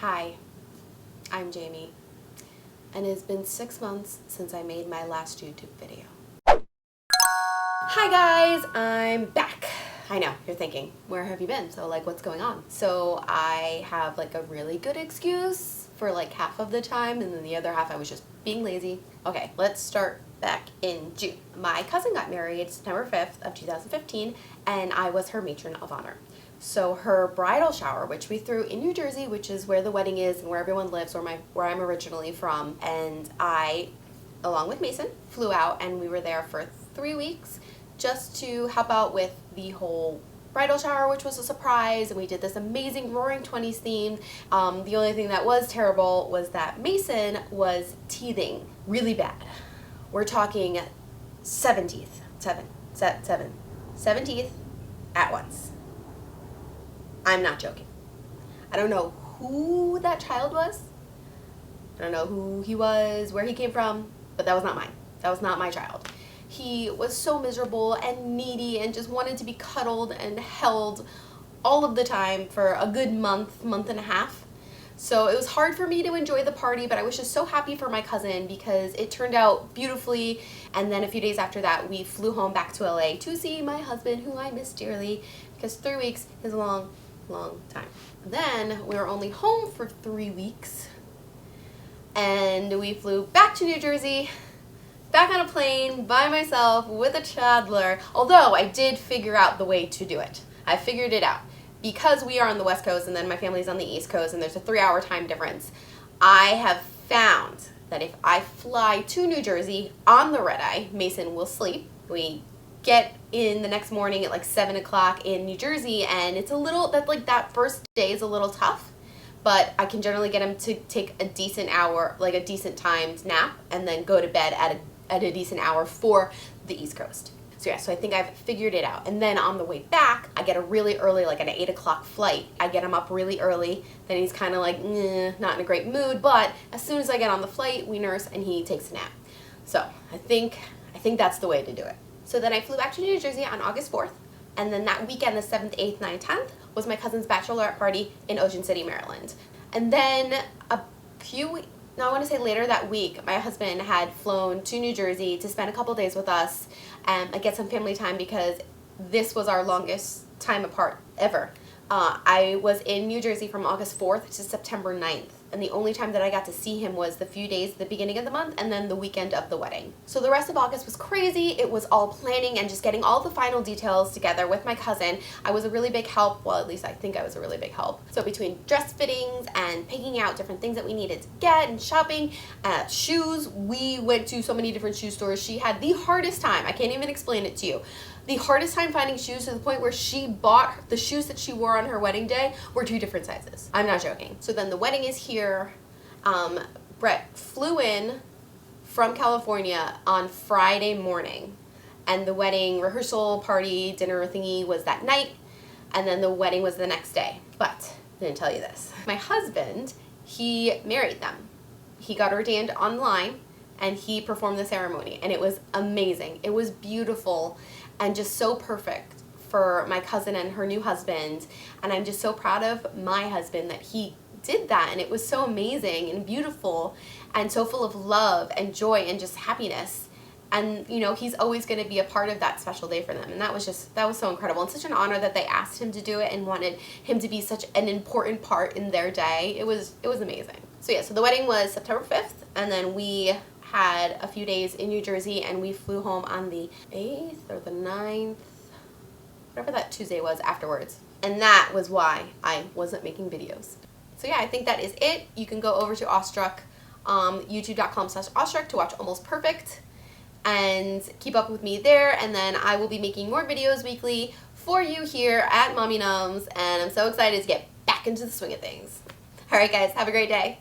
Hi, I'm Jamie, and it has been 6 months since I made my last YouTube video. Hi guys, I'm back. I know, you're thinking, where have you been? So like, what's going on? So I have like a really good excuse for like half of the time, and then the other half I was just being lazy. Okay, let's start back in June. My cousin got married September 5th of 2015, and I was her matron of honor. So her bridal shower, which we threw in New Jersey, which is where the wedding is and where everyone lives, where I'm originally from, and I, along with Mason, flew out, and we were there for 3 weeks just to help out with the whole bridal shower, which was a surprise, and we did this amazing Roaring 20s theme. The only thing that was terrible was that Mason was teething really bad. We're talking 17th at once. I'm not joking. I don't know who that child was. I don't know who he was, where he came from, but that was not mine. That was not my child. He was so miserable and needy and just wanted to be cuddled and held all of the time for a good month and a half. So it was hard for me to enjoy the party, but I was just so happy for my cousin because it turned out beautifully. And then a few days after that, we flew home back to LA to see my husband, who I miss dearly, because 3 weeks is a long time. Then we were only home for 3 weeks, and we flew back to New Jersey, back on a plane by myself with a toddler, although I did figure out the way to do it. I figured it out. Because we are on the West Coast and then my family's on the East Coast and there's a 3-hour time difference, I have found that if I fly to New Jersey on the red-eye, Mason will sleep. We get in the next morning at like 7 o'clock in New Jersey, and it's a little, that first day is a little tough, but I can generally get him to take a decent hour, like a decent timed nap, and then go to bed at a decent hour for the East Coast. So yeah, so I think I've figured it out. And then on the way back, I get a really early, like an 8 o'clock flight. I get him up really early, then he's kind of like, not in a great mood, but as soon as I get on the flight, we nurse and he takes a nap. So I think that's the way to do it. So then I flew back to New Jersey on August 4th, and then that weekend, the 7th, 8th, 9th, 10th, was my cousin's bachelorette party in Ocean City, Maryland. And then I want to say later that week, my husband had flown to New Jersey to spend a couple days with us and get some family time, because this was our longest time apart ever. I was in New Jersey from August 4th to September 9th, and the only time that I got to see him was the few days at the beginning of the month and then the weekend of the wedding. So the rest of August was crazy. It was all planning and just getting all the final details together with my cousin. I was a really big help, well, at least I think I was a really big help. So between dress fittings and picking out different things that we needed to get and shopping, shoes, we went to so many different shoe stores. She had the hardest time, I can't even explain it to you, the hardest time finding shoes, to the point where she bought the shoes that she wore on her wedding day were 2 different sizes. I'm not joking. So then the wedding is here. Brett flew in from California on Friday morning, and the wedding rehearsal party dinner thingy was that night, and then the wedding was the next day. But I didn't tell you this. My husband, he married them. He got ordained online, and he performed the ceremony, and it was amazing. It was beautiful and just so perfect for my cousin and her new husband, and I'm just so proud of my husband that he did that, and it was so amazing and beautiful and so full of love and joy and just happiness. And you know, he's always going to be a part of that special day for them, and that was so incredible and such an honor that they asked him to do it and wanted him to be such an important part in their day. It was amazing. So yeah, so the wedding was September 5th, and then we had a few days in New Jersey, and we flew home on the 8th or the 9th, whatever that Tuesday was afterwards. And that was why I wasn't making videos. So yeah, I think that is it. You can go over to Awestruck, youtube.com/Awestruck to watch Almost Perfect and keep up with me there. And then I will be making more videos weekly for you here at MommyNums, and I'm so excited to get back into the swing of things. All right guys, have a great day.